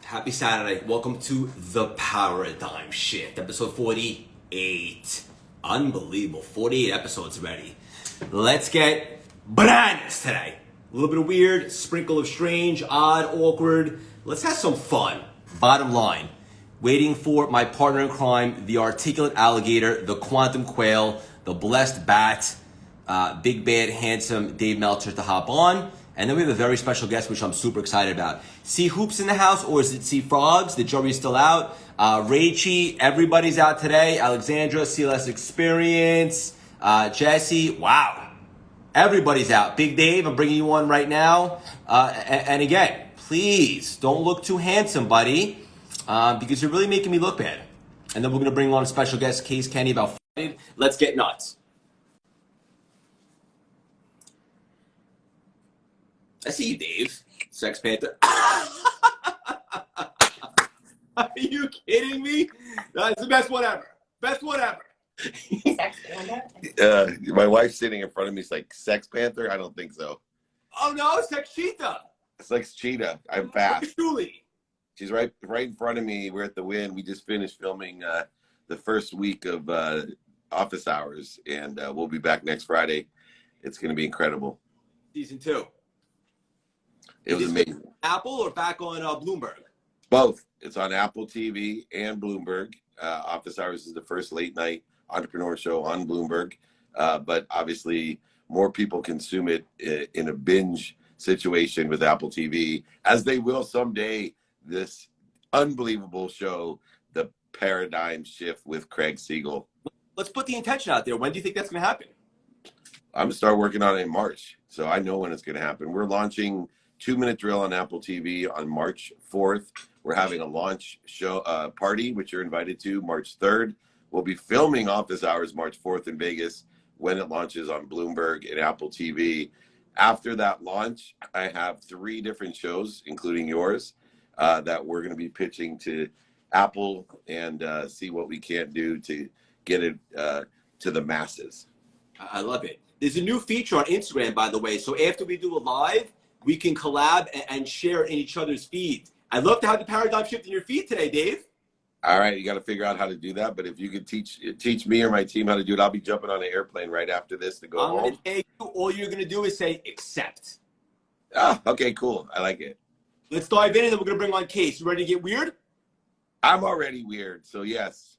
Happy Saturday. Welcome to The Paradigm Shift, episode 48. Unbelievable. 48 episodes already. Let's get bananas today. A little bit of weird, sprinkle of strange, odd, awkward. Let's have some fun. Bottom line, waiting for my partner in crime, the articulate alligator, the quantum quail, the blessed bat, big, bad, handsome Dave Meltzer to hop on. And then we have a very special guest, which I'm super excited about. See Hoops in the house, or is it See Frogs? The jury's still out. Rachy, everybody's out today. Alexandra, CLS Experience, Jesse, wow. Everybody's out. Big Dave, I'm bringing you on right now. And again, please don't look too handsome, buddy, because you're really making me look bad. And then we're going to bring on a special guest, Case Kenny, about fighting. Let's get nuts. I see you, Dave. Sex Panther. Are you kidding me? That's the best one ever. Best one ever. Sex Panther? My wife's sitting in front of me. It's like, Sex Panther? I don't think so. Oh, no, Sex Cheetah. Sex Cheetah. I'm fast. Julie. She's right in front of me. We're at the Win. We just finished filming the first week of Office Hours, and we'll be back next Friday. It's going to be incredible. Season 2. It was amazing. Apple or back on Bloomberg? Both. It's on Apple TV and Bloomberg. Office Hours is the first late night entrepreneur show on Bloomberg. But obviously, more people consume it in a binge situation with Apple TV, as they will someday. This unbelievable show, The Paradigm Shift with Craig Siegel. Let's put the intention out there. When do you think that's going to happen? I'm going to start working on it in March. So I know when it's going to happen. We're launching 2-Minute Drill on Apple TV on March 4th. We're having a launch show party, which you're invited to, March 3rd. We'll be filming Office Hours March 4th in Vegas when it launches on Bloomberg and Apple TV. After that launch, I have 3 different shows, including yours, that we're going to be pitching to Apple and see what we can do to get it to the masses. I love it. There's a new feature on Instagram, by the way. So after we do a live, we can collab and share in each other's feeds. I'd love to have the paradigm shift in your feed today, Dave. All right, you got to figure out how to do that. But if you could teach me or my team how to do it, I'll be jumping on an airplane right after this to go home. I'm going to take you. All you're going to do is say accept. Ah, okay, cool. I like it. Let's dive in, and then we're going to bring on Case. You ready to get weird? I'm already weird, so yes.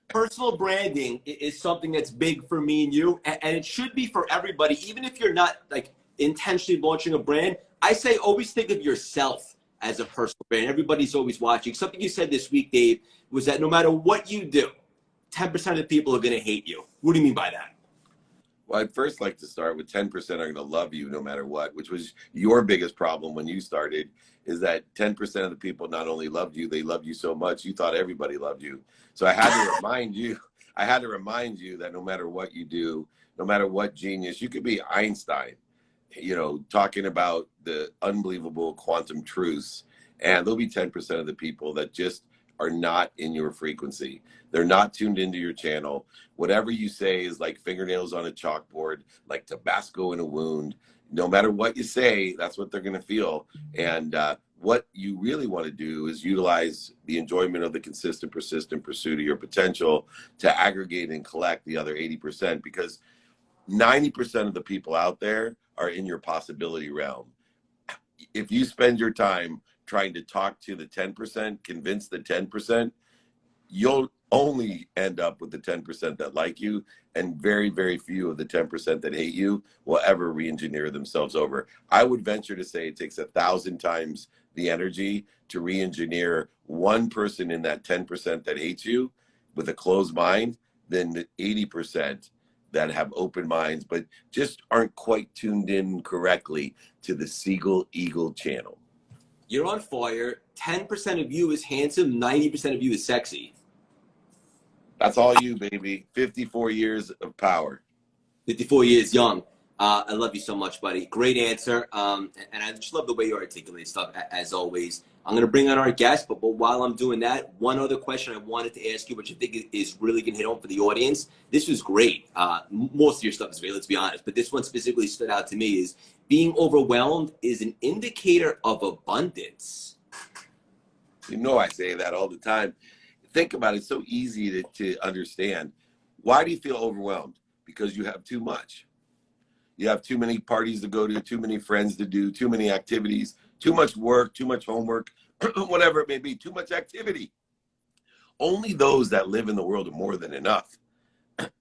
Personal branding is something that's big for me and you, and it should be for everybody, even if you're not like intentionally launching a brand. I say always think of yourself as a personal brand. Everybody's always watching. Something you said this week, Dave, was that no matter what you do, 10% of the people are going to hate you. What do you mean by that? Well, I'd first like to start with 10% are going to love you no matter what, which was your biggest problem when you started, is that 10% of the people not only loved you, they loved you so much, you thought everybody loved you. So I had to remind you that no matter what you do, no matter what genius, you could be Einstein, talking about the unbelievable quantum truths, and there'll be 10% of the people that just are not in your frequency. They're not tuned into your channel. Whatever you say is like fingernails on a chalkboard, like Tabasco in a wound. No matter what you say, that's what they're going to feel. And what you really want to do is utilize the enjoyment of the consistent, persistent pursuit of your potential to aggregate and collect the other 80%, because 90% of the people out there are in your possibility realm. If you spend your time trying to talk to the 10%, convince the 10%, you'll only end up with the 10% that like you, and very, very few of the 10% that hate you will ever re-engineer themselves over. I would venture to say it takes 1,000 times the energy to re-engineer one person in that 10% that hates you with a closed mind than the 80% that have open minds, but just aren't quite tuned in correctly to the Siegel Eagle channel. You're on fire. 10% of you is handsome. 90% of you is sexy. That's all you, baby. 54 years of power. 54 years young. I love you so much, buddy. Great answer. And I just love the way you articulate stuff, as always. I'm going to bring on our guest, but while I'm doing that, one other question I wanted to ask you, which I think is really going to hit home for the audience. This was great. Most of your stuff is great, let's be honest. But this one specifically stood out to me is being overwhelmed is an indicator of abundance. You know, I say that all the time. Think about it. It's so easy to understand. Why do you feel overwhelmed? Because you have too much. You have too many parties to go to, too many friends to do, too many activities, too much work, too much homework, whatever it may be, too much activity. Only those that live in the world of more than enough,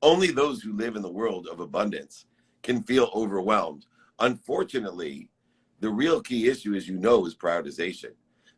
only those who live in the world of abundance can feel overwhelmed. Unfortunately, the real key issue, as you know, is prioritization.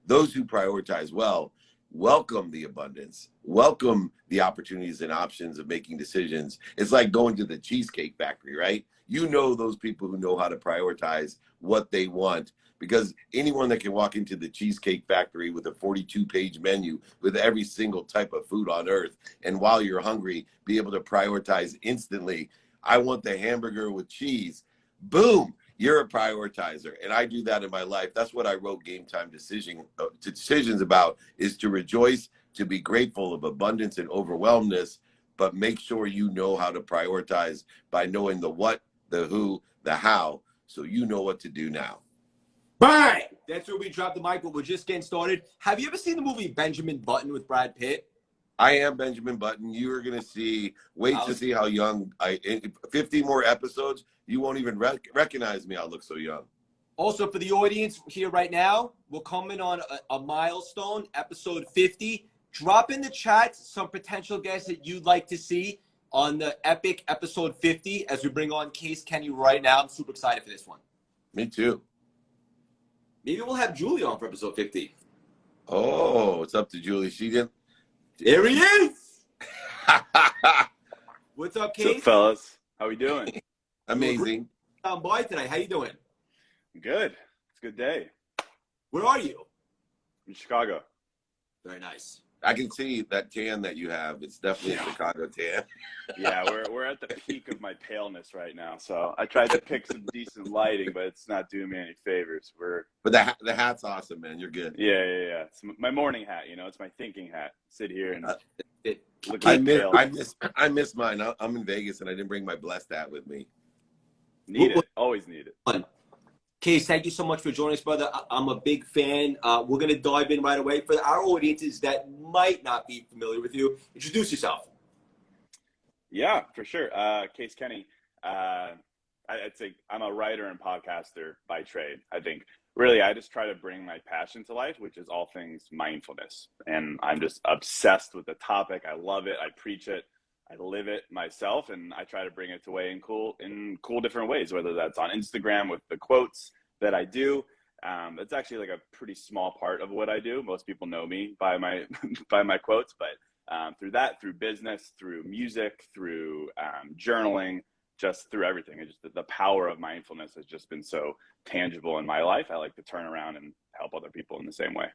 Those who prioritize well welcome the abundance, welcome the opportunities and options of making decisions. It's like going to the Cheesecake Factory, right? You know those people who know how to prioritize what they want, because anyone that can walk into the Cheesecake Factory with a 42-page menu with every single type of food on earth, and while you're hungry, be able to prioritize instantly. I want the hamburger with cheese. Boom. You're a prioritizer, and I do that in my life. That's what I wrote Game Time Decisions about, is to rejoice, to be grateful of abundance and overwhelmness, but make sure you know how to prioritize by knowing the what, the who, the how, so you know what to do now. Bang! That's where we dropped the mic, but we're just getting started. Have you ever seen the movie Benjamin Button with Brad Pitt? I am Benjamin Button. You are going to see, wait to see how young, in 50 more episodes, you won't even recognize me. I'll look so young. Also, for the audience here right now, we're coming on a milestone, episode 50. Drop in the chat some potential guests that you'd like to see on the epic episode 50 as we bring on Case Kenny right now. I'm super excited for this one. Me too. Maybe we'll have Julie on for episode 50. Oh, it's up to Julie. She didn't. There he is. What's up, Case? What's up, fellas? How we doing? Amazing. I'm by tonight. How you doing? Good. It's a good day. Where are you? In Chicago. Very nice. I can see that tan that you have. It's definitely a Chicago tan. Yeah, we're at the peak of my paleness right now. So I tried to pick some decent lighting, but it's not doing me any favors. But the hat's awesome, man. You're good. Yeah. It's my morning hat. You know, it's my thinking hat. Sit here and look I at miss mine. I'm in Vegas and I didn't bring my blessed hat with me. Need it. Always need it. Case, thank you so much for joining us, brother. I'm a big fan. We're going to dive in right away. For our audiences that might not be familiar with you, introduce yourself. Yeah, for sure. Case Kenny. I'd say I'm a writer and podcaster by trade. I think really I just try to bring my passion to life, which is all things mindfulness. And I'm just obsessed with the topic. I love it. I preach it. I live it myself, and I try to bring it to way in cool different ways, whether that's on Instagram with the quotes that I do. It's actually like a pretty small part of what I do. Most people know me by my by my quotes, but through business, through music, through journaling, just through everything. It's just the power of mindfulness has just been so tangible in my life. I like to turn around and help other people in the same way.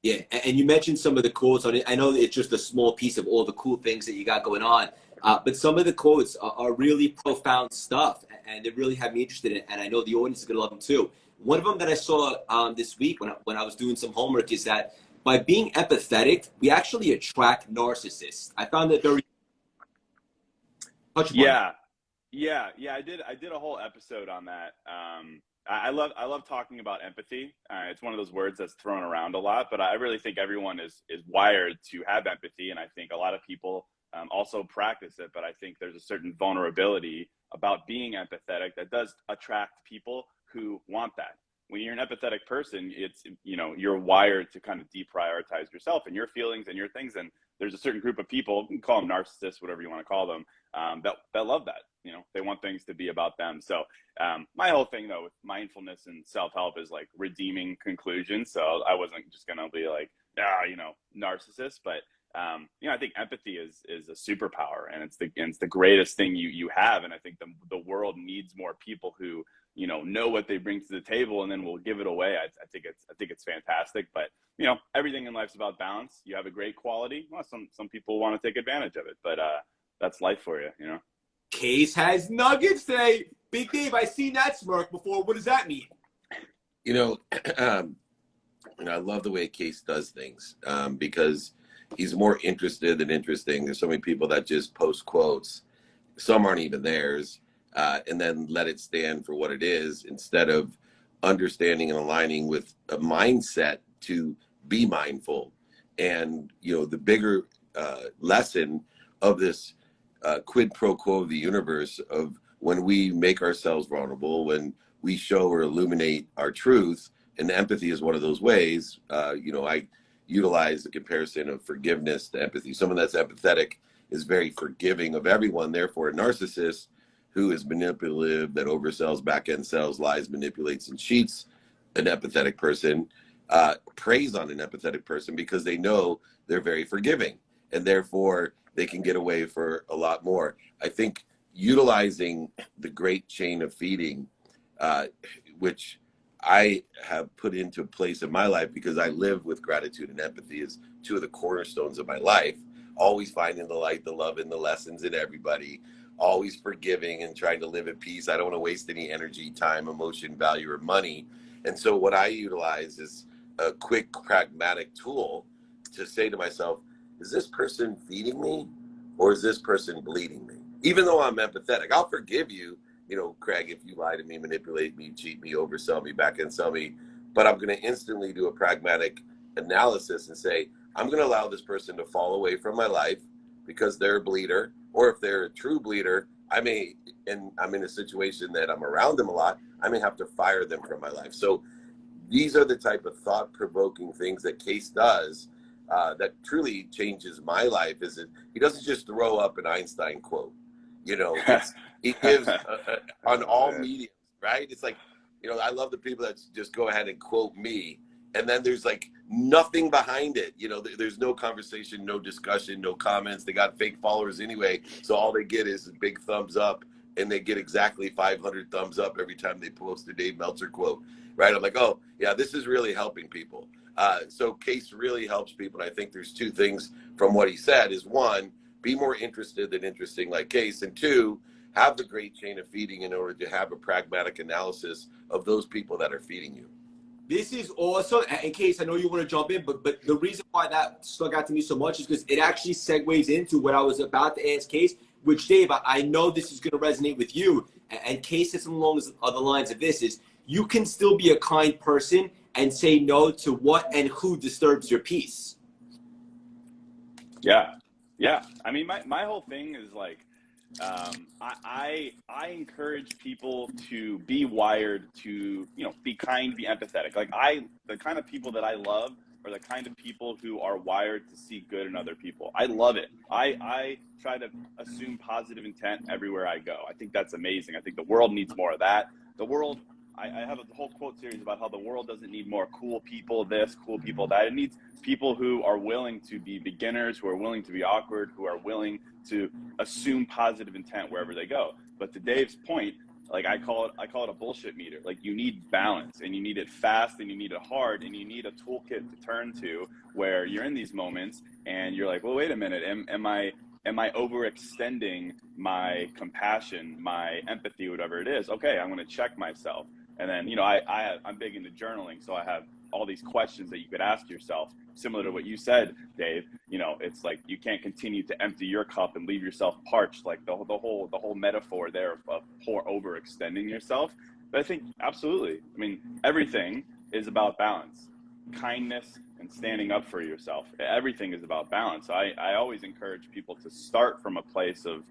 Yeah, and you mentioned some of the quotes on it. I know it's just a small piece of all the cool things that you got going on, but some of the quotes are really profound stuff, and they really have me interested in it, and I know the audience is going to love them too. One of them that I saw this week when I was doing some homework is that by being empathetic, we actually attract narcissists. I found that very... Yeah, I did a whole episode on that. I love talking about empathy. It's one of those words that's thrown around a lot, but I really think everyone is wired to have empathy, and I think a lot of people also practice it. But I think there's a certain vulnerability about being empathetic that does attract people who want that. When you're an empathetic person, it's, you know, you're wired to kind of deprioritize yourself and your feelings and your things. And there's a certain group of people, you can call them narcissists, whatever you want to call them, that love that. You know, they want things to be about them. So my whole thing though with mindfulness and self-help is like redeeming conclusions. So I wasn't just gonna be like, narcissist, but I think empathy is a superpower, and it's the greatest thing you have. And I think the world needs more people who know what they bring to the table and then will give it away. I think it's fantastic. But everything in life's about balance. You have a great quality. Well, some people want to take advantage of it, but that's life for you. Case has nuggets today. Big Dave, I seen that smirk before. What does that mean? I love the way Case does things because he's more interested than interesting. There's so many people that just post quotes. Some aren't even theirs, and then let it stand for what it is instead of understanding and aligning with a mindset to be mindful. And, you know, the bigger lesson of this quid pro quo of the universe of when we make ourselves vulnerable, when we show or illuminate our truth, and empathy is one of those ways. You know, I utilize the comparison of forgiveness to empathy. Someone that's empathetic is very forgiving of everyone. Therefore, a narcissist who is manipulative, that oversells, back-end sells, lies, manipulates, and cheats an empathetic person, preys on an empathetic person because they know they're very forgiving, and therefore they can get away for a lot more. I think utilizing the great chain of feeding, which I have put into place in my life because I live with gratitude and empathy as two of the cornerstones of my life, always finding the light, the love, and the lessons in everybody, always forgiving and trying to live at peace. I don't want to waste any energy, time, emotion, value, or money. And so what I utilize is a quick, pragmatic tool to say to myself, is this person feeding me or is this person bleeding me? Even though I'm empathetic, I'll forgive you, you know, Craig, if you lie to me, manipulate me, cheat me, oversell me, back end sell me. But I'm going to instantly do a pragmatic analysis and say, I'm going to allow this person to fall away from my life because they're a bleeder. Or if they're a true bleeder, I may, and I'm in a situation that I'm around them a lot, I may have to fire them from my life. So these are the type of thought-provoking things that Case does that truly changes my life. He doesn't just throw up an Einstein quote. You know, he gives on all mediums, right? It's like, you know, I love the people that just go ahead and quote me, and then there's like nothing behind it. You know, there's no conversation, no discussion, no comments. They got fake followers anyway, so all they get is a big thumbs up, and they get exactly 500 thumbs up every time they post a Dave Meltzer quote, right? I'm like, oh yeah, this is really helping people. So Case really helps people. And I think there's two things from what he said is one, be more interested than interesting like Case, and two, have the great chain of feeding in order to have a pragmatic analysis of those people that are feeding you. This is awesome. In Case, I know you want to jump in, but the reason why that stuck out to me so much is because it actually segues into what I was about to ask Case, which, Dave, I know this is going to resonate with you. And Case is along the lines of this is you can still be a kind person and say no to what and who disturbs your peace. Yeah. I mean, my whole thing is like, I encourage people to be wired to, you know, be kind, be empathetic. Like the kind of people that I love are the kind of people who are wired to see good in other people. I love it. I try to assume positive intent everywhere I go. I think that's amazing. I think the world needs more of that. The world, I have a whole quote series about how the world doesn't need more cool people this, cool people that. It needs people who are willing to be beginners, who are willing to be awkward, who are willing to assume positive intent wherever they go. But to Dave's point, like I call it a bullshit meter. Like you need balance, and you need it fast, and you need it hard, and you need a toolkit to turn to where you're in these moments and you're like, well, wait a minute, am I overextending my compassion, my empathy, whatever it is? Okay, I'm going to check myself. And then, you know, I'm big into journaling, so I have all these questions that you could ask yourself, similar to what you said, Dave. You know, it's like you can't continue to empty your cup and leave yourself parched, like the whole metaphor there of overextending yourself. But I think absolutely. I mean, everything is about balance, kindness, and standing up for yourself. Everything is about balance. I always encourage people to start from a place of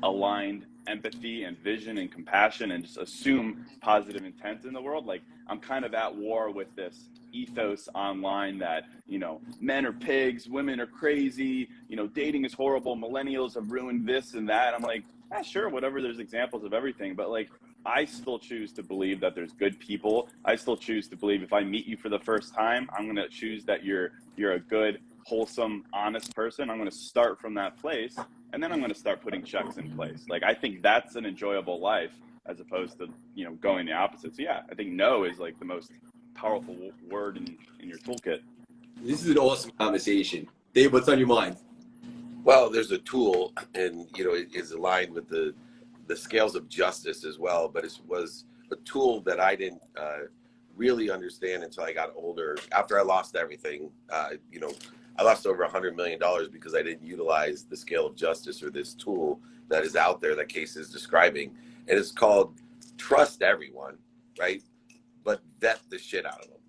aligned empathy and vision and compassion, and just assume positive intent in the world. Like I'm kind of at war with this ethos online that, you know, men are pigs, women are crazy, you know, dating is horrible, millennials have ruined this and that. I'm like, sure, whatever, there's examples of everything, but like I still choose to believe that there's good people. I still choose to believe if I meet you for the first time, I'm going to choose that you're a good, wholesome, honest person. I'm going to start from that place, and then I'm going to start putting checks in place. Like I think that's an enjoyable life as opposed to, you know, going the opposite. So yeah, I think no is like the most powerful word in your toolkit. This is an awesome conversation. Dave, what's on your mind? Well, there's a tool, and you know, it is aligned with the scales of justice as well. But it was a tool that I didn't really understand until I got older. After I lost everything, you know, I lost over $100 million because I didn't utilize the scale of justice, or this tool that is out there that Case is describing. And it's called trust everyone, right? But vet the shit out of them.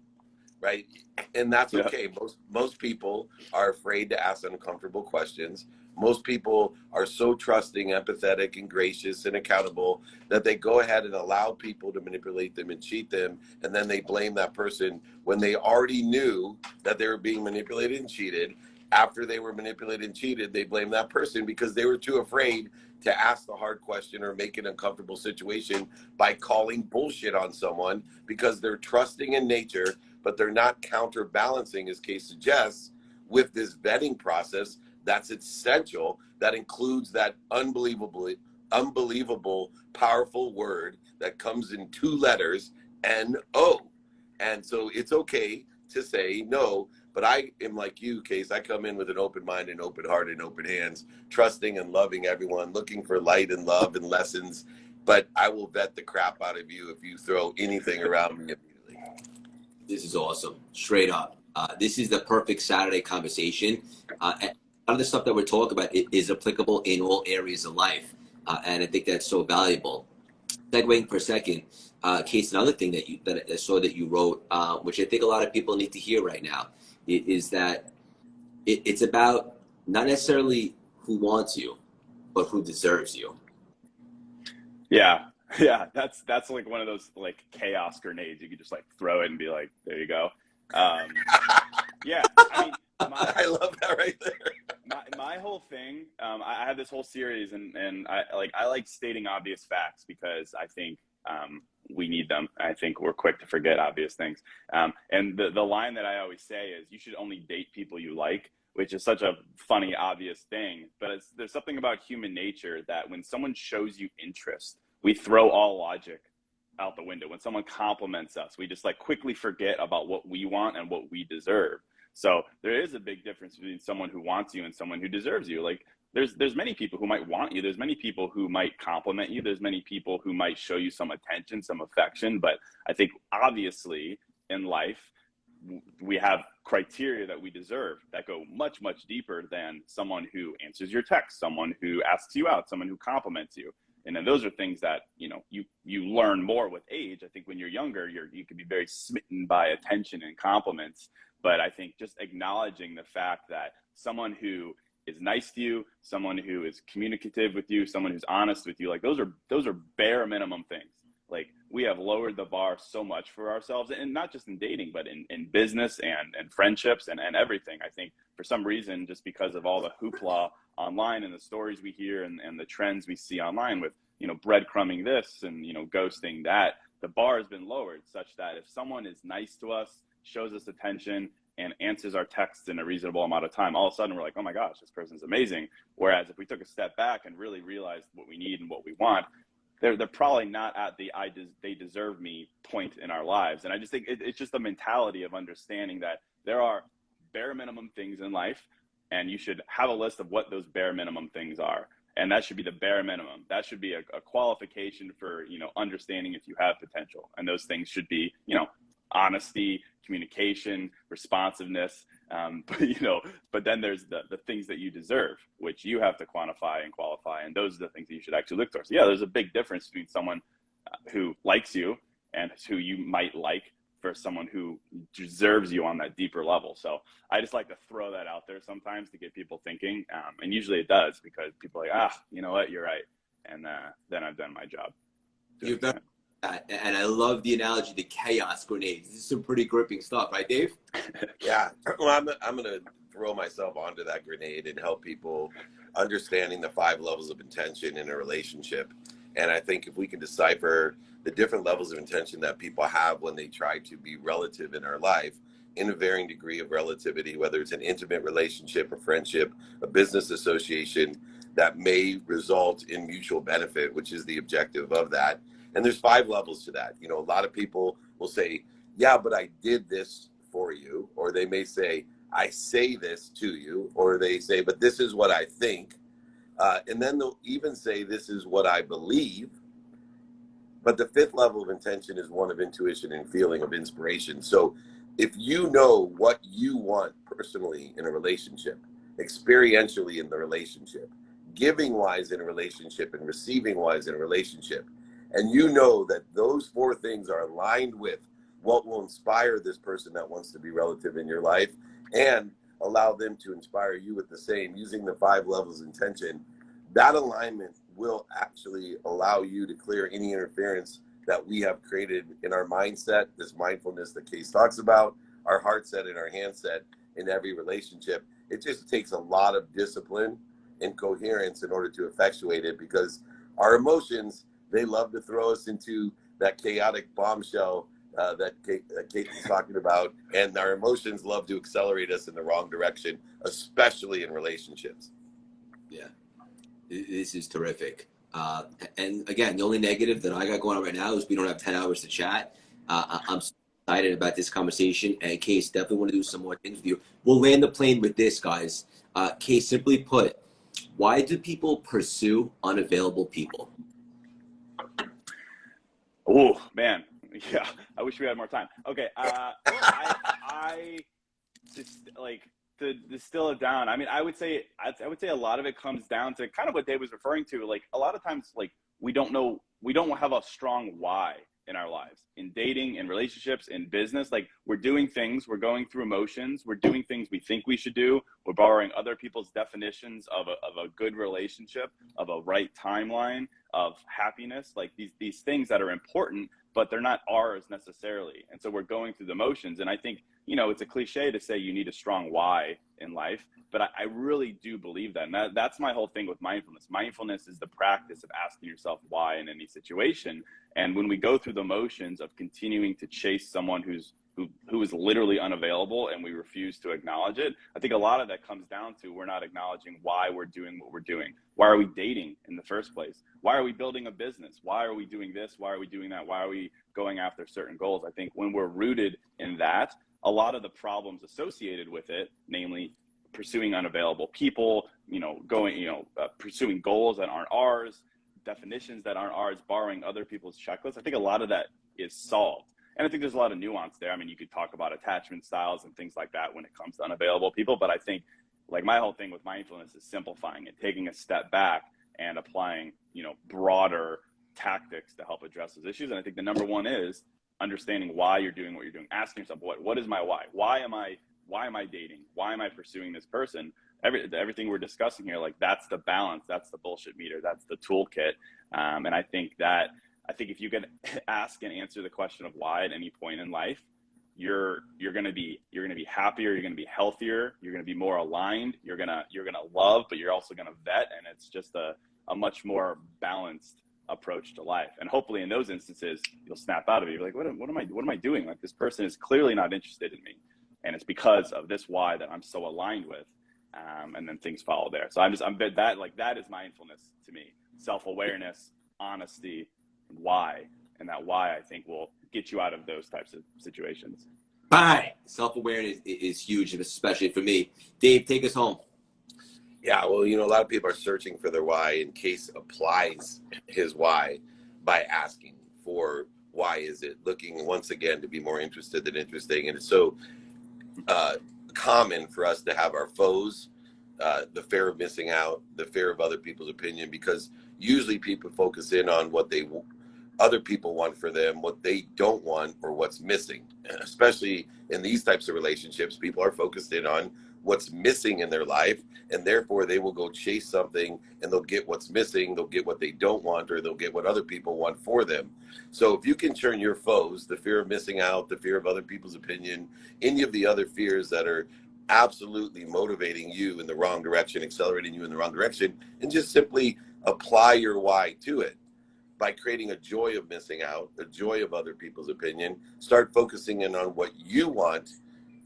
right? And that's Yeah. okay. Most people are afraid to ask uncomfortable questions. Most people are so trusting, empathetic, and gracious and accountable that they go ahead and allow people to manipulate them and cheat them, and then they blame that person when they already knew that they were being manipulated and cheated. After they were manipulated and cheated, they blame that person because they were too afraid to ask the hard question or make an uncomfortable situation by calling bullshit on someone, because they're trusting in nature, but they're not counterbalancing, as case suggests, with this vetting process that's essential, that includes that unbelievable, powerful word that comes in 2 letters, N-O. And so it's okay to say no, but I am like you, Case. I come in with an open mind and open heart and open hands, trusting and loving everyone, looking for light and love and lessons. But I will vet the crap out of you if you throw anything around me immediately. This is awesome, straight up. This is the perfect Saturday conversation. And a lot of the stuff that we're talking about is applicable in all areas of life, and I think that's so valuable. Segueing for a second, Case, another thing that I saw that you wrote, which I think a lot of people need to hear right now, is that it's about not necessarily who wants you, but who deserves you. Yeah. Yeah. That's like one of those like chaos grenades. You could just like throw it and be like, there you go. Yeah. I mean, I love that right there. my whole thing, I have this whole series, and I like stating obvious facts because I think we need them. I think we're quick to forget obvious things. And the line that I always say is, you should only date people you like, which is such a funny, obvious thing. But there's something about human nature that when someone shows you interest, we throw all logic out the window. When someone compliments us, we just like quickly forget about what we want and what we deserve. So there is a big difference between someone who wants you and someone who deserves you. Like there's many people who might want you. There's many people who might compliment you. There's many people who might show you some attention, some affection. But I think obviously in life, we have criteria that we deserve that go much, much deeper than someone who answers your text, someone who asks you out, someone who compliments you. And then those are things that, you know, you learn more with age. I think when you're younger, you can be very smitten by attention and compliments. But I think just acknowledging the fact that someone who is nice to you, someone who is communicative with you, someone who's honest with you, like those are bare minimum things. Like we have lowered the bar so much for ourselves, and not just in dating, but in business and friendships and everything. I think for some reason, just because of all the hoopla online and the stories we hear and the trends we see online with, you know, breadcrumbing this and, you know, ghosting that, the bar has been lowered such that if someone is nice to us, shows us attention, and answers our texts in a reasonable amount of time, all of a sudden we're like, oh my gosh, this person's amazing. Whereas if we took a step back and really realized what we need and what we want, they're probably not at the they deserve me point in our lives. And I just think it's just a mentality of understanding that there are bare minimum things in life, and you should have a list of what those bare minimum things are. And that should be the bare minimum. That should be a qualification for, you know, understanding if you have potential. And those things should be, you know, honesty, communication, responsiveness. But then there's the things that you deserve, which you have to quantify and qualify. And those are the things that you should actually look towards. So yeah, there's a big difference between someone who likes you and who you might like for someone who deserves you on that deeper level. So I just like to throw that out there sometimes to get people thinking. And usually it does, because people are like, you know what, you're right. And then I've done my job. You're very and I love the analogy, the chaos grenades. This is some pretty gripping stuff, right, Dave? Yeah. Well, I'm going to throw myself onto that grenade and help people understanding the 5 levels of intention in a relationship. And I think if we can decipher the different levels of intention that people have when they try to be relative in our life, in a varying degree of relativity, whether it's an intimate relationship, a friendship, a business association, that may result in mutual benefit, which is the objective of that. And there's 5 levels to that. You know, a lot of people will say, yeah, but I did this for you. Or they may say, I say this to you. Or they say, but this is what I think. And then they'll even say, this is what I believe. But the 5th level of intention is one of intuition and feeling, of inspiration. So if you know what you want personally in a relationship, experientially in the relationship, giving wise in a relationship, and receiving wise in a relationship, and you know that those 4 things are aligned with what will inspire this person that wants to be relative in your life, and allow them to inspire you with the same, using the 5 levels of intention. That alignment will actually allow you to clear any interference that we have created in our mindset, this mindfulness that Case talks about, our heart set and our hand set in every relationship. It just takes a lot of discipline and coherence in order to effectuate it, because our emotions, they love to throw us into that chaotic bombshell that Kate is talking about, and our emotions love to accelerate us in the wrong direction, especially in relationships. Yeah, this is terrific. And again, the only negative that I got going on right now is we don't have 10 hours to chat. I'm so excited about this conversation, and Case, definitely want to do some more things with you. We'll land the plane with this, guys. Case, simply put, why do people pursue unavailable people? Oh, man. Yeah, I wish we had more time. Okay, I just like to distill it down. I mean, I would say a lot of it comes down to kind of what Dave was referring to. Like, a lot of times, like, we don't have a strong why in our lives, in dating, in relationships, in business. Like, we're doing things, we're going through emotions, we're doing things we think we should do, we're borrowing other people's definitions of a good relationship, of a right timeline, of happiness, like these things that are important, but they're not ours necessarily. And so we're going through the motions. And I think, it's a cliche to say you need a strong why in life, but I really do believe that. And that's my whole thing with mindfulness. Mindfulness is the practice of asking yourself why in any situation. And when we go through the motions of continuing to chase someone who is literally unavailable, and we refuse to acknowledge it, I think a lot of that comes down to we're not acknowledging why we're doing what we're doing. Why are we dating in the first place? Why are we building a business? Why are we doing this? Why are we doing that? Why are we going after certain goals? I think when we're rooted in that, a lot of the problems associated with it, namely pursuing unavailable people, pursuing goals that aren't ours, definitions that aren't ours, borrowing other people's checklists, I think a lot of that is solved. And I think there's a lot of nuance there. I mean, you could talk about attachment styles and things like that when it comes to unavailable people, but I think, like, my whole thing with mindfulness is simplifying it, taking a step back and applying, broader tactics to help address those issues. And I think the number one is understanding why you're doing what you're doing. Asking yourself, what is my why? Why am I dating? Why am I pursuing this person? Everything we're discussing here, like, that's the balance, that's the bullshit meter, that's the toolkit. And I think if you can ask and answer the question of why at any point in life, you're gonna be happier, you're gonna be healthier, you're gonna be more aligned, you're gonna love, but you're also gonna vet, and it's just a much more balanced approach to life. And hopefully in those instances you'll snap out of it. You're like, what am I doing? Like, this person is clearly not interested in me, and it's because of this why that I'm so aligned with. And then things follow there. So that is mindfulness to me. Self-awareness, honesty, why. And that why, I think, will get you out of those types of situations. Bye. Self-awareness is huge, especially for me. Dave, take us home. Yeah, well, a lot of people are searching for their why, and Case applies his why by asking for why is it, looking once again to be more interested than interesting. And it's so common for us to have our foes, the fear of missing out, the fear of other people's opinion, because usually people focus in on what other people want for them, what they don't want, or what's missing. And especially in these types of relationships, people are focused in on what's missing in their life, and therefore they will go chase something, and they'll get what's missing, they'll get what they don't want, or they'll get what other people want for them. So if you can turn your foes, the fear of missing out, the fear of other people's opinion, any of the other fears that are absolutely motivating you in the wrong direction, accelerating you in the wrong direction, and just simply apply your why to it by creating a joy of missing out, a joy of other people's opinion. Start focusing in on what you want.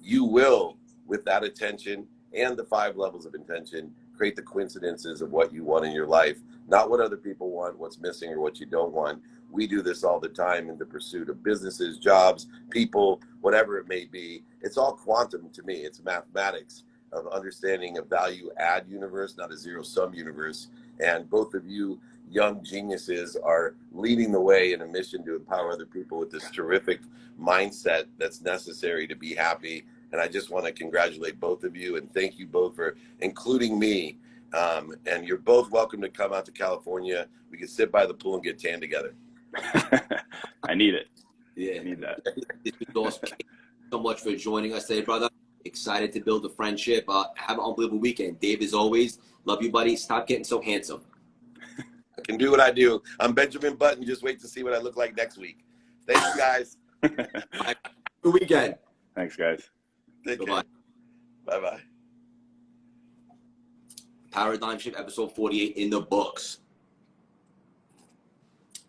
You will, with that attention and the 5 levels of intention, create the coincidences of what you want in your life, not what other people want, what's missing, or what you don't want. We do this all the time in the pursuit of businesses, jobs, people, whatever it may be. It's all quantum to me. It's mathematics of understanding a value add universe, not a zero-sum universe. And both of you young geniuses are leading the way in a mission to empower other people with this terrific mindset that's necessary to be happy. And I just want to congratulate both of you and thank you both for including me. And you're both welcome to come out to California. We can sit by the pool and get tan together. I need it. Yeah. I need that. This was awesome. Thank you so much for joining us today, brother. Excited to build a friendship. Have an unbelievable weekend. Dave, as always, love you, buddy. Stop getting so handsome. I can do what I do. I'm Benjamin Button. Just wait to see what I look like next week. Thanks, guys. Good weekend. Thanks, guys. Take Bye-bye. care. Bye-bye. Paradigm Shift episode 48 in the books.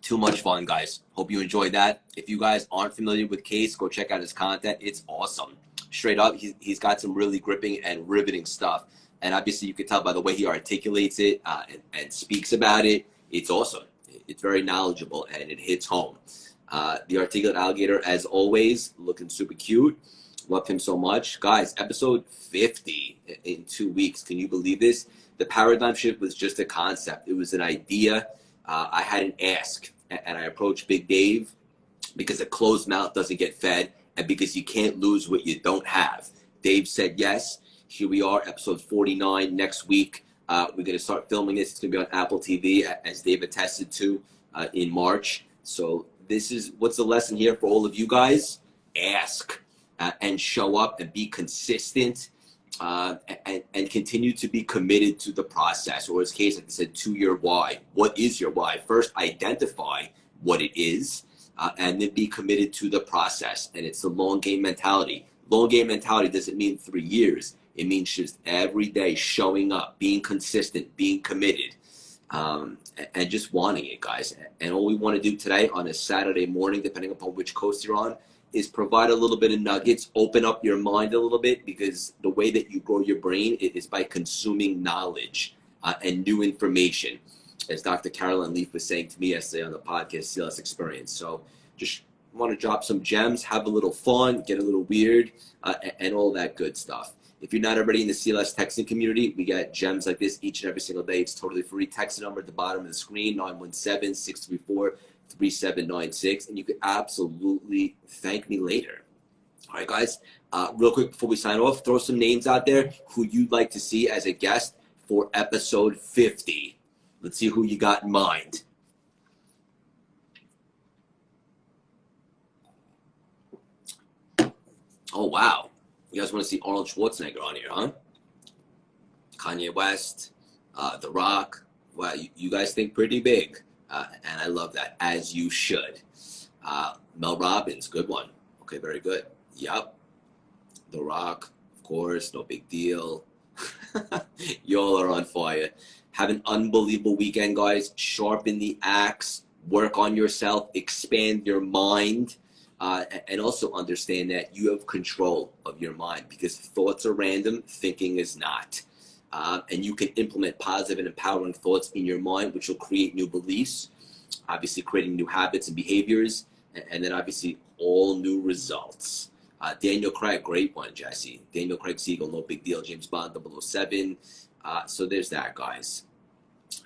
Too much fun, guys. Hope you enjoyed that. If you guys aren't familiar with Case, go check out his content. It's awesome. Straight up, he's got some really gripping and riveting stuff. And obviously, you can tell by the way he articulates it and speaks about it. It's awesome. It's very knowledgeable and it hits home. The Articulate Alligator, as always, looking super cute. Love him so much. Guys, episode 50 in 2 weeks. Can you believe this? The paradigm shift was just a concept. It was an idea. I had an ask, and I approached Big Dave because a closed mouth doesn't get fed, and because you can't lose what you don't have. Dave said yes. Here we are, episode 49 next week. We're going to start filming this. It's going to be on Apple TV, as Dave attested to, in March. So this is what's the lesson here for all of you guys? Ask and show up and be consistent and continue to be committed to the process, or as Case, like I said, to your why. What is your why? First, identify what it is, and then be committed to the process. And it's the long game mentality. Long game mentality doesn't mean 3 years. It means just every day showing up, being consistent, being committed, and just wanting it, guys. And all we want to do today on a Saturday morning, depending upon which coast you're on, is provide a little bit of nuggets, open up your mind a little bit, because the way that you grow your brain is by consuming knowledge and new information, as Dr. Caroline Leaf was saying to me yesterday on the podcast, CLS Experience. So just want to drop some gems, have a little fun, get a little weird, and all that good stuff. If you're not already in the CLS texting community, we got gems like this each and every single day. It's totally free. Text the number at the bottom of the screen, 917-634-3796, and you could absolutely thank me later. All right, guys, real quick before we sign off, throw some names out there who you'd like to see as a guest for episode 50. Let's see who you got in mind. Oh, wow. You guys want to see Arnold Schwarzenegger on here, huh? Kanye West, The Rock. Wow, you guys think pretty big. And I love that, as you should. Mel Robbins, good one. Okay, very good. Yup. The Rock, of course, no big deal. Y'all are on fire. Have an unbelievable weekend, guys. Sharpen the axe, work on yourself, expand your mind, and also understand that you have control of your mind, because thoughts are random, thinking is not. And you can implement positive and empowering thoughts in your mind, which will create new beliefs, obviously creating new habits and behaviors, and then obviously all new results. Daniel Craig, great one, Jesse. Daniel Craig Siegel, no big deal. James Bond, 007. So there's that, guys.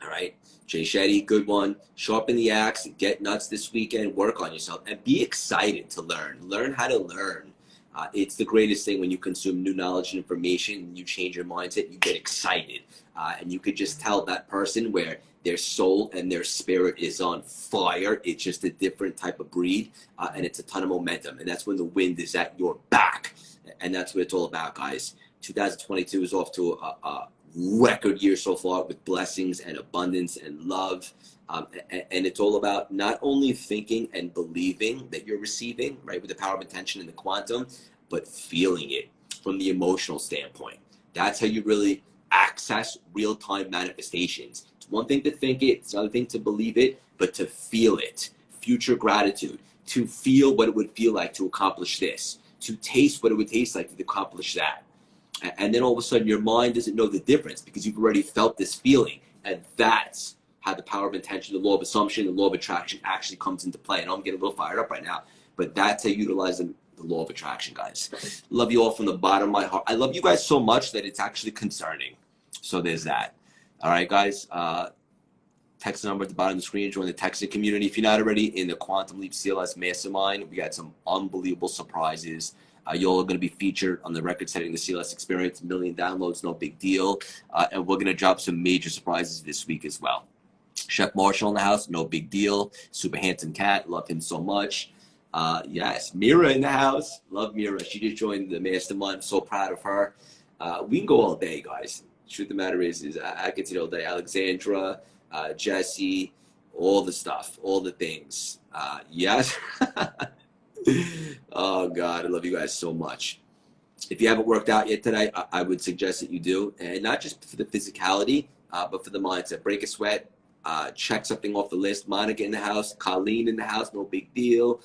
All right. Jay Shetty, good one. Sharpen the axe, get nuts this weekend, work on yourself, and be excited to learn. Learn how to learn. It's the greatest thing when you consume new knowledge and information and you change your mindset, you get excited. And you could just tell that person where their soul and their spirit is on fire. It's just a different type of breed, and it's a ton of momentum. And that's when the wind is at your back. And that's what it's all about, guys. 2022 is off to a record year so far, with blessings and abundance and love. And it's all about not only thinking and believing that you're receiving, right, with the power of intention and the quantum, but feeling it from the emotional standpoint. That's how you really access real-time manifestations. It's one thing to think it, it's another thing to believe it, but to feel it. Future gratitude, to feel what it would feel like to accomplish this, to taste what it would taste like to accomplish that. And then all of a sudden your mind doesn't know the difference, because you've already felt this feeling. And that's how the power of intention, the law of assumption, the law of attraction actually comes into play. And I'm getting a little fired up right now, but that's how you utilize the law of attraction, guys. Love you all from the bottom of my heart. I love you guys so much that it's actually concerning. So there's that. All right, guys. Text the number at the bottom of the screen. Join the texting community. If you're not already in the Quantum Leap CLS Mastermind, we got some unbelievable surprises. Y'all are going to be featured on the record setting the CLS Experience, 1 million downloads, no big deal. And we're going to drop some major surprises this week as well. Chef Marshall in the house, no big deal. Super handsome cat, love him so much. Yes, Mira in the house. Love Mira. She just joined the mastermind. I'm so proud of her. We can go all day, guys. Truth of the matter is I could see all day. Alexandra, Jesse, all the stuff, all the things. Yes. Oh God, I love you guys so much. If you haven't worked out yet today, I would suggest that you do, and not just for the physicality, but for the mindset. Break a sweat, check something off the list. Monica in the house, Colleen in the house, no big deal.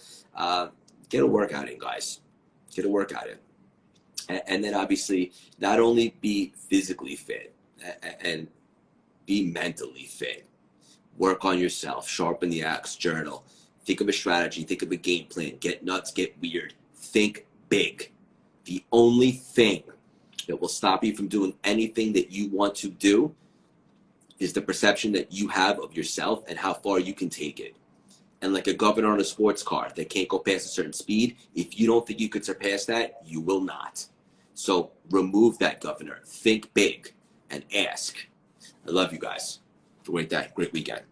Get a workout in, guys. Get a workout in. And then obviously, not only be physically fit and be mentally fit. Work on yourself, sharpen the axe, journal. Think of a strategy, think of a game plan. Get nuts, get weird. Think big. The only thing that will stop you from doing anything that you want to do is the perception that you have of yourself and how far you can take it. And like a governor on a sports car that can't go past a certain speed, if you don't think you could surpass that, you will not. So remove that governor. Think big and ask. I love you guys. Have a great day, great weekend.